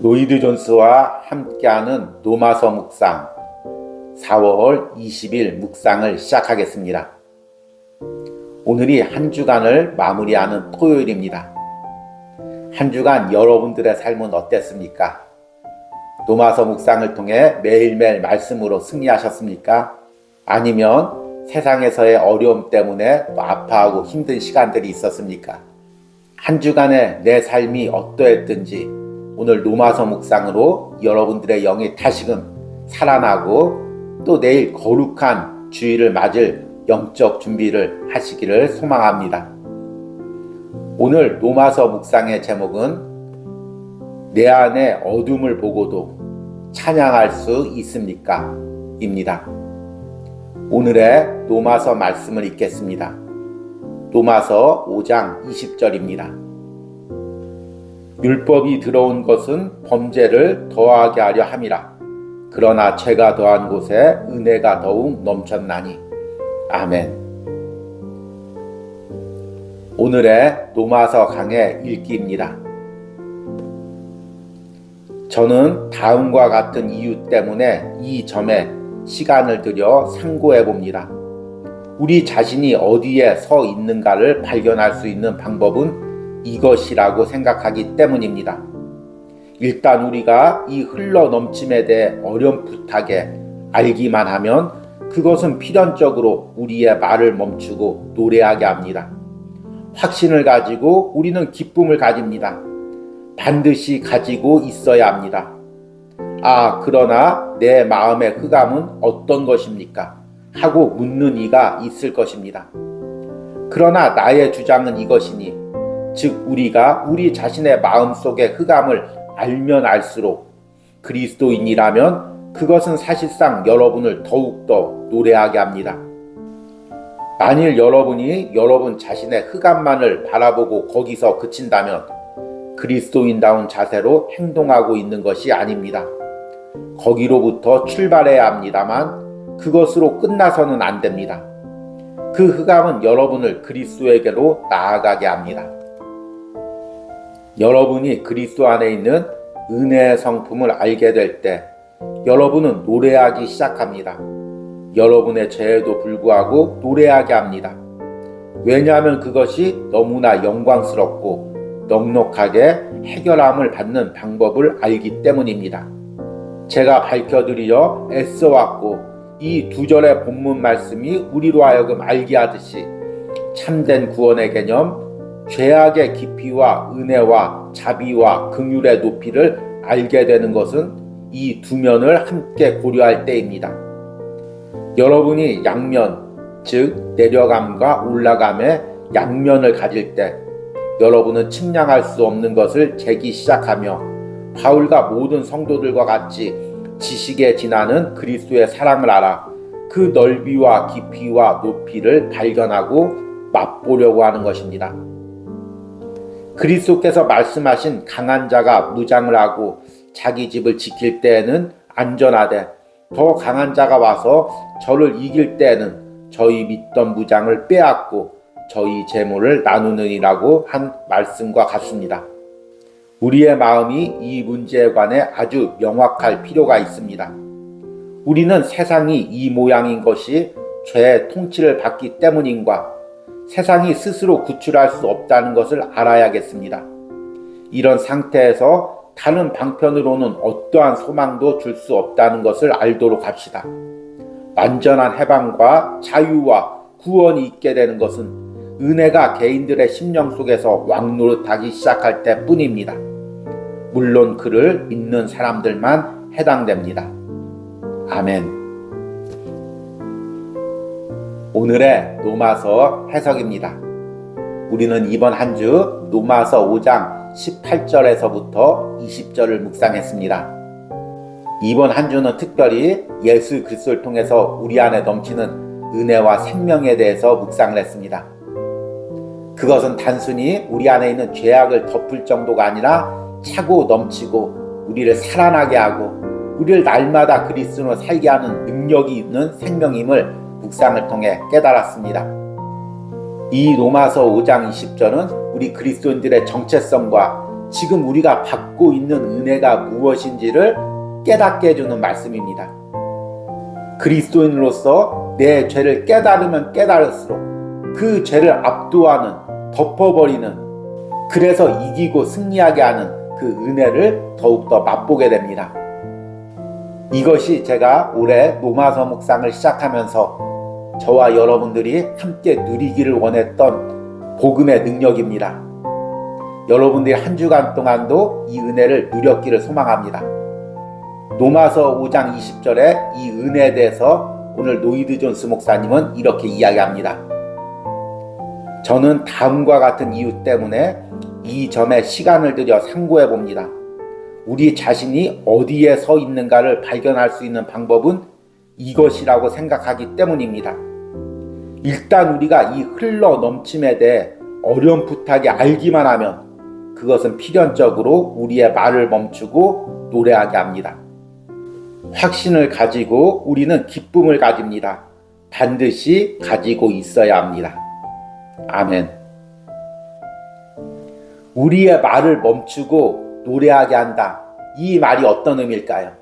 로이드 존스와 함께하는 노마서 묵상 4월 20일 묵상을 시작하겠습니다. 오늘이 한 주간을 마무리하는 토요일입니다. 한 주간 여러분들의 삶은 어땠습니까? 노마서 묵상을 통해 매일매일 말씀으로 승리하셨습니까? 아니면 세상에서의 어려움 때문에 또 아파하고 힘든 시간들이 있었습니까? 한 주간의 내 삶이 어떠했든지 오늘 노마서 묵상으로 여러분들의 영이 다시금 살아나고 또 내일 거룩한 주일을 맞을 영적 준비를 하시기를 소망합니다. 오늘 노마서 묵상의 제목은 내 안의 어둠을 보고도 찬양할 수 있습니까? 입니다. 오늘의 노마서 말씀을 읽겠습니다. 노마서 5장 20절입니다. 율법이 들어온 것은 범죄를 더하게 하려 함이라. 그러나 죄가 더한 곳에 은혜가 더욱 넘쳤나니. 아멘. 오늘의 노마서 강의 읽기입니다. 저는 다음과 같은 이유 때문에 이 점에 시간을 들여 상고해 봅니다. 우리 자신이 어디에 서 있는가를 발견할 수 있는 방법은 이것이라고 생각하기 때문입니다. 일단 우리가 이 흘러넘침에 대해 어렴풋하게 알기만 하면 그것은 필연적으로 우리의 말을 멈추고 노래하게 합니다. 확신을 가지고 우리는 기쁨을 가집니다. 반드시 가지고 있어야 합니다. 그러나 내 마음의 흑암은 어떤 것입니까? 하고 묻는 이가 있을 것입니다. 그러나 나의 주장은 이것이니 즉 우리가 우리 자신의 마음속의 흑암을 알면 알수록 그리스도인이라면 그것은 사실상 여러분을 더욱더 노래하게 합니다. 만일 여러분이 여러분 자신의 흑암만을 바라보고 거기서 그친다면 그리스도인다운 자세로 행동하고 있는 것이 아닙니다. 거기로부터 출발해야 합니다만 그것으로 끝나서는 안 됩니다. 그 흑암은 여러분을 그리스도에게로 나아가게 합니다. 여러분이 그리스도 안에 있는 은혜의 성품을 알게 될 때 여러분은 노래하기 시작합니다. 여러분의 죄에도 불구하고 노래하게 합니다. 왜냐하면 그것이 너무나 영광스럽고 넉넉하게 해결함을 받는 방법을 알기 때문입니다. 제가 밝혀드리려 애써왔고 이 두 절의 본문 말씀이 우리로 하여금 알게 하듯이 참된 구원의 개념, 죄악의 깊이와 은혜와 자비와 긍휼의 높이를 알게 되는 것은 이 두 면을 함께 고려할 때입니다. 여러분이 양면, 즉 내려감과 올라감의 양면을 가질 때 여러분은 측량할 수 없는 것을 재기 시작하며 바울과 모든 성도들과 같이 지식에 지나는 그리스도의 사랑을 알아 그 넓이와 깊이와 높이를 발견하고 맛보려고 하는 것입니다. 그리스도께서 말씀하신 강한 자가 무장을 하고 자기 집을 지킬 때에는 안전하되 더 강한 자가 와서 저를 이길 때에는 저희 믿던 무장을 빼앗고 저희 재물을 나누느니라고 한 말씀과 같습니다. 우리의 마음이 이 문제에 관해 아주 명확할 필요가 있습니다. 우리는 세상이 이 모양인 것이 죄의 통치를 받기 때문인가 세상이 스스로 구출할 수 없다는 것을 알아야겠습니다. 이런 상태에서 다른 방편으로는 어떠한 소망도 줄 수 없다는 것을 알도록 합시다. 완전한 해방과 자유와 구원이 있게 되는 것은 은혜가 개인들의 심령 속에서 왕노릇하기 시작할 때뿐입니다. 물론 그를 믿는 사람들만 해당됩니다. 아멘. 오늘의 노마서 해석입니다. 우리는 이번 한 주 노마서 5장 18절에서부터 20절을 묵상했습니다. 이번 한 주는 특별히 예수 그리스도를 통해서 우리 안에 넘치는 은혜와 생명에 대해서 묵상을 했습니다. 그것은 단순히 우리 안에 있는 죄악을 덮을 정도가 아니라 차고 넘치고 우리를 살아나게 하고 우리를 날마다 그리스도로 살게 하는 능력이 있는 생명임을 묵상을 통해 깨달았습니다. 이 로마서 5장 20절은 우리 그리스도인들의 정체성과 지금 우리가 받고 있는 은혜가 무엇인지를 깨닫게 해주는 말씀입니다. 그리스도인으로서 내 죄를 깨달으면 깨달을수록 그 죄를 압도하는, 덮어버리는, 그래서 이기고 승리하게 하는 그 은혜를 더욱더 맛보게 됩니다. 이것이 제가 올해 노마서 묵상을 시작하면서 저와 여러분들이 함께 누리기를 원했던 복음의 능력입니다. 여러분들이 한 주간 동안도 이 은혜를 누렸기를 소망합니다. 노마서 5장 20절에 이 은혜에 대해서 오늘 노이드 존스 목사님은 이렇게 이야기합니다. 저는 다음과 같은 이유 때문에 이 점에 시간을 들여 상고해 봅니다. 우리 자신이 어디에 서 있는가를 발견할 수 있는 방법은 이것이라고 생각하기 때문입니다. 일단 우리가 이 흘러 넘침에 대해 어렴풋하게 알기만 하면 그것은 필연적으로 우리의 말을 멈추고 노래하게 합니다. 확신을 가지고 우리는 기쁨을 가집니다. 반드시 가지고 있어야 합니다. 아멘. 우리의 말을 멈추고 노래하게 한다. 이 말이 어떤 의미일까요?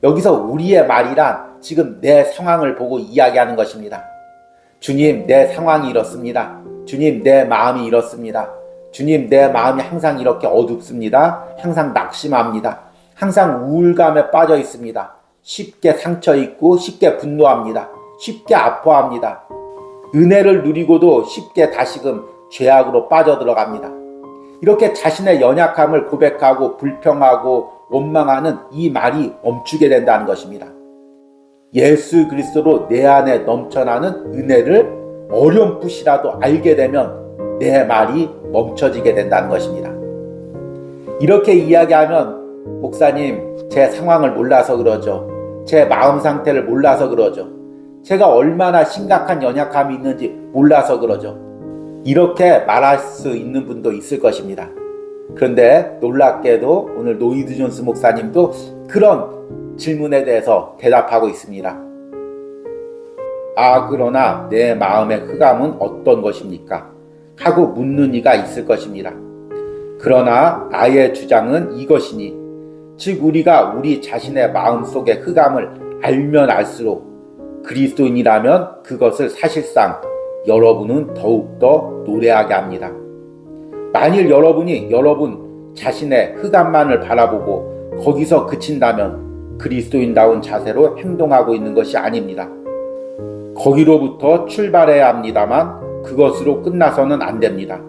여기서 우리의 말이란 지금 내 상황을 보고 이야기하는 것입니다. 주님, 내 상황이 이렇습니다. 주님, 내 마음이 이렇습니다. 주님, 내 마음이 항상 이렇게 어둡습니다. 항상 낙심합니다. 항상 우울감에 빠져 있습니다. 쉽게 상처 입고 쉽게 분노합니다. 쉽게 아파합니다. 은혜를 누리고도 쉽게 다시금 죄악으로 빠져들어갑니다. 이렇게 자신의 연약함을 고백하고 불평하고 원망하는 이 말이 멈추게 된다는 것입니다. 예수 그리스도로 내 안에 넘쳐나는 은혜를 어렴풋이라도 알게 되면 내 말이 멈춰지게 된다는 것입니다. 이렇게 이야기하면 목사님, 제 상황을 몰라서 그러죠. 제 마음 상태를 몰라서 그러죠. 제가 얼마나 심각한 연약함이 있는지 몰라서 그러죠. 이렇게 말할 수 있는 분도 있을 것입니다. 그런데 놀랍게도 오늘 노이드 존스 목사님도 그런 질문에 대해서 대답하고 있습니다. 그러나 내 마음의 흑암은 어떤 것입니까? 하고 묻는 이가 있을 것입니다. 그러나 나의 주장은 이것이니, 즉 우리가 우리 자신의 마음속의 흑암을 알면 알수록 그리스도인이라면 그것을 사실상 여러분은 더욱더 노래하게 합니다. 만일 여러분이 여러분 자신의 흑암만을 바라보고 거기서 그친다면 그리스도인다운 자세로 행동하고 있는 것이 아닙니다. 거기로부터 출발해야 합니다만 그것으로 끝나서는 안 됩니다.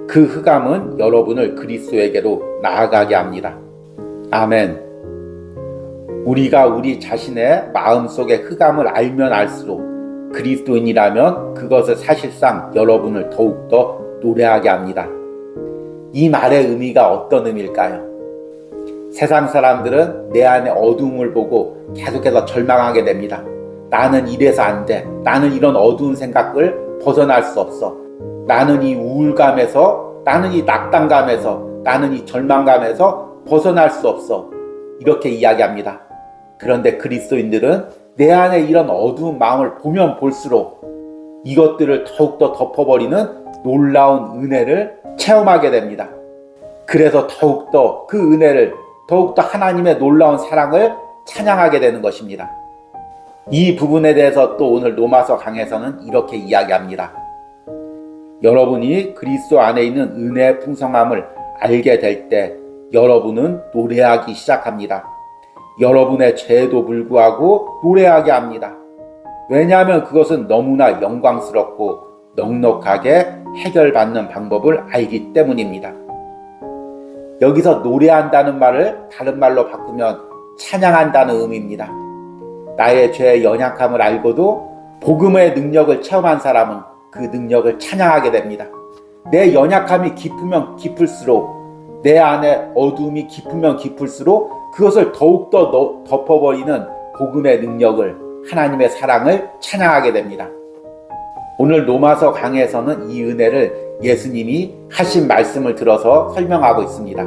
그 흑암은 여러분을 그리스도에게로 나아가게 합니다. 아멘. 우리가 우리 자신의 마음속의 흑암을 알면 알수록 그리스도인이라면 그것을 사실상 여러분을 더욱더 노래하게 합니다. 이 말의 의미가 어떤 의미일까요? 세상 사람들은 내 안에 어두움을 보고 계속해서 절망하게 됩니다. 나는 이래서 안 돼. 나는 이런 어두운 생각을 벗어날 수 없어. 나는 이 우울감에서, 나는 이 낙담감에서, 나는 이 절망감에서 벗어날 수 없어. 이렇게 이야기합니다. 그런데 그리스도인들은 내 안에 이런 어두운 마음을 보면 볼수록 이것들을 더욱더 덮어버리는 놀라운 은혜를 체험하게 됩니다. 그래서 더욱더 그 은혜를, 더욱더 하나님의 놀라운 사랑을 찬양하게 되는 것입니다. 이 부분에 대해서 또 오늘 로마서 강에서는 이렇게 이야기합니다. 여러분이 그리스도 안에 있는 은혜의 풍성함을 알게 될 때 여러분은 노래하기 시작합니다. 여러분의 죄에도 불구하고 노래하게 합니다. 왜냐하면 그것은 너무나 영광스럽고 넉넉하게 해결받는 방법을 알기 때문입니다. 여기서 노래한다는 말을 다른 말로 바꾸면 찬양한다는 의미입니다. 나의 죄의 연약함을 알고도 복음의 능력을 체험한 사람은 그 능력을 찬양하게 됩니다. 내 연약함이 깊으면 깊을수록, 내 안에 어두움이 깊으면 깊을수록 그것을 더욱더 덮어버리는 복음의 능력을, 하나님의 사랑을 찬양하게 됩니다. 오늘 로마서 강에서는 이 은혜를 예수님이 하신 말씀을 들어서 설명하고 있습니다.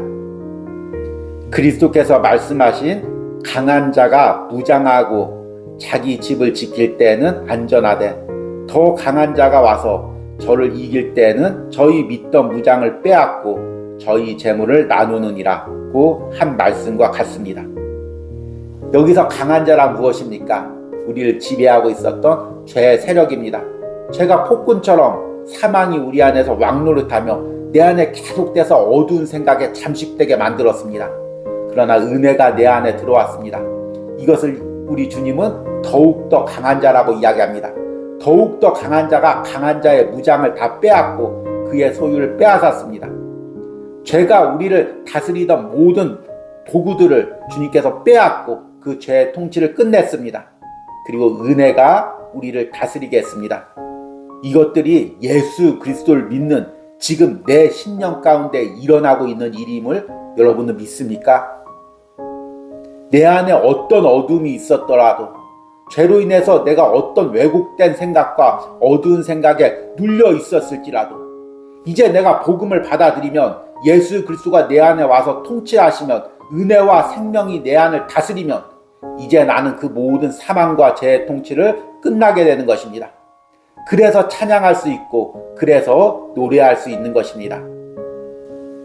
그리스도께서 말씀하신 강한 자가 무장하고 자기 집을 지킬 때에는 안전하되 더 강한 자가 와서 저를 이길 때에는 저희 믿던 무장을 빼앗고 저희 재물을 나누느니라고 한 말씀과 같습니다. 여기서 강한 자란 무엇입니까? 우리를 지배하고 있었던 죄의 세력입니다. 죄가 폭군처럼 사망이 우리 안에서 왕노릇하며 내 안에 계속돼서 어두운 생각에 잠식되게 만들었습니다. 그러나 은혜가 내 안에 들어왔습니다. 이것을 우리 주님은 더욱더 강한 자라고 이야기합니다. 더욱더 강한 자가 강한 자의 무장을 다 빼앗고 그의 소유를 빼앗았습니다. 죄가 우리를 다스리던 모든 도구들을 주님께서 빼앗고 그 죄의 통치를 끝냈습니다. 그리고 은혜가 우리를 다스리게 했습니다. 이것들이 예수 그리스도를 믿는 지금 내 신령 가운데 일어나고 있는 일임을 여러분은 믿습니까? 내 안에 어떤 어둠이 있었더라도 죄로 인해서 내가 어떤 왜곡된 생각과 어두운 생각에 눌려 있었을지라도 이제 내가 복음을 받아들이면 예수 그리스도가 내 안에 와서 통치하시면 은혜와 생명이 내 안을 다스리면 이제 나는 그 모든 사망과 죄의 통치를 끝나게 되는 것입니다. 그래서 찬양할 수 있고 그래서 노래할 수 있는 것입니다.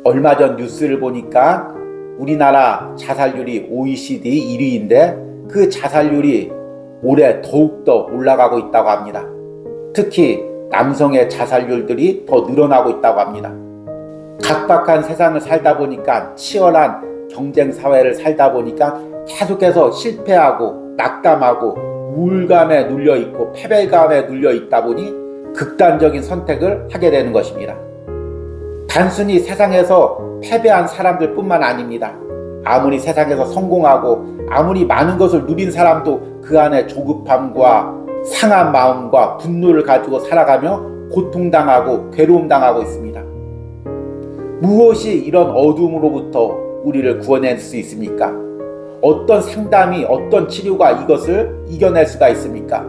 얼마 전 뉴스를 보니까 우리나라 자살률이 OECD 1위인데 그 자살률이 올해 더욱더 올라가고 있다고 합니다. 특히 남성의 자살률들이 더 늘어나고 있다고 합니다. 각박한 세상을 살다 보니까 치열한 경쟁 사회를 살다 보니까 계속해서 실패하고 낙담하고 우울감에 눌려있고 패배감에 눌려있다 보니 극단적인 선택을 하게 되는 것입니다. 단순히 세상에서 패배한 사람들 뿐만 아닙니다. 아무리 세상에서 성공하고 아무리 많은 것을 누린 사람도 그 안에 조급함과 상한 마음과 분노를 가지고 살아가며 고통당하고 괴로움당하고 있습니다. 무엇이 이런 어둠으로부터 우리를 구원할 수 있습니까? 어떤 상담이 어떤 치료가 이것을 이겨낼 수가 있습니까?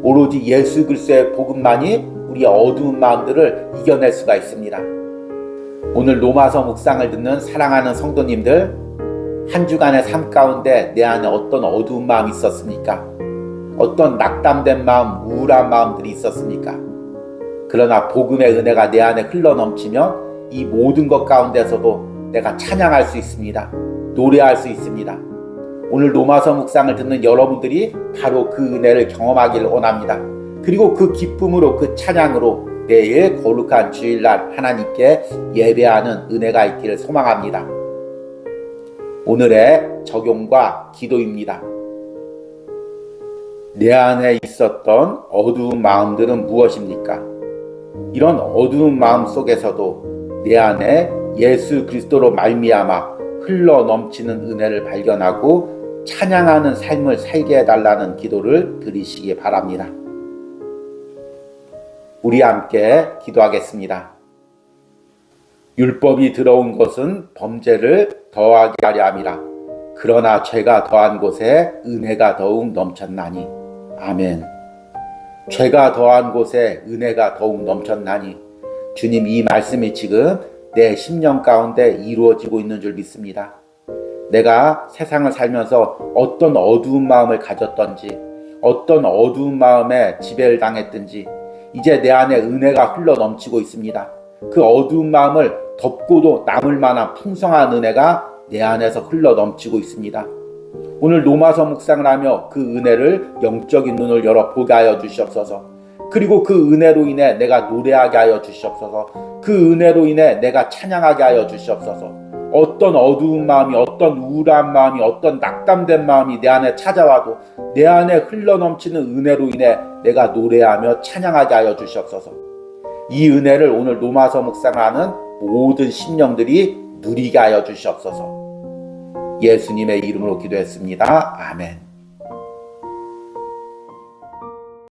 오로지 예수 그리스도의 복음만이 우리의 어두운 마음들을 이겨낼 수가 있습니다. 오늘 로마서 묵상을 듣는 사랑하는 성도님들, 한 주간의 삶 가운데 내 안에 어떤 어두운 마음이 있었습니까? 어떤 낙담된 마음, 우울한 마음들이 있었습니까? 그러나 복음의 은혜가 내 안에 흘러넘치면 이 모든 것 가운데서도 내가 찬양할 수 있습니다. 노래할 수 있습니다. 오늘 로마서 묵상을 듣는 여러분들이 바로 그 은혜를 경험하기를 원합니다. 그리고 그 기쁨으로 그 찬양으로 내일 거룩한 주일날 하나님께 예배하는 은혜가 있기를 소망합니다. 오늘의 적용과 기도입니다. 내 안에 있었던 어두운 마음들은 무엇입니까? 이런 어두운 마음 속에서도 내 안에 예수 그리스도로 말미암아 흘러 넘치는 은혜를 발견하고 찬양하는 삶을 살게 해달라는 기도를 드리시기 바랍니다. 우리 함께 기도하겠습니다. 율법이 들어온 것은 범죄를 더하게 하려 함이라. 그러나 죄가 더한 곳에 은혜가 더욱 넘쳤나니. 아멘. 죄가 더한 곳에 은혜가 더욱 넘쳤나니. 주님, 이 말씀이 지금 내 심령 가운데 이루어지고 있는 줄 믿습니다. 내가 세상을 살면서 어떤 어두운 마음을 가졌던지, 어떤 어두운 마음에 지배를 당했든지 이제 내 안에 은혜가 흘러 넘치고 있습니다. 그 어두운 마음을 덮고도 남을 만한 풍성한 은혜가 내 안에서 흘러 넘치고 있습니다. 오늘 로마서 묵상을 하며 그 은혜를 영적인 눈을 열어 보게 하여 주시옵소서. 그리고 그 은혜로 인해 내가 노래하게 하여 주시옵소서. 그 은혜로 인해 내가 찬양하게 하여 주시옵소서. 어떤 어두운 마음이, 어떤 우울한 마음이, 어떤 낙담된 마음이 내 안에 찾아와도 내 안에 흘러넘치는 은혜로 인해 내가 노래하며 찬양하게 하여 주시옵소서. 이 은혜를 오늘 로마서 묵상하는 모든 심령들이 누리게 하여 주시옵소서. 예수님의 이름으로 기도했습니다. 아멘.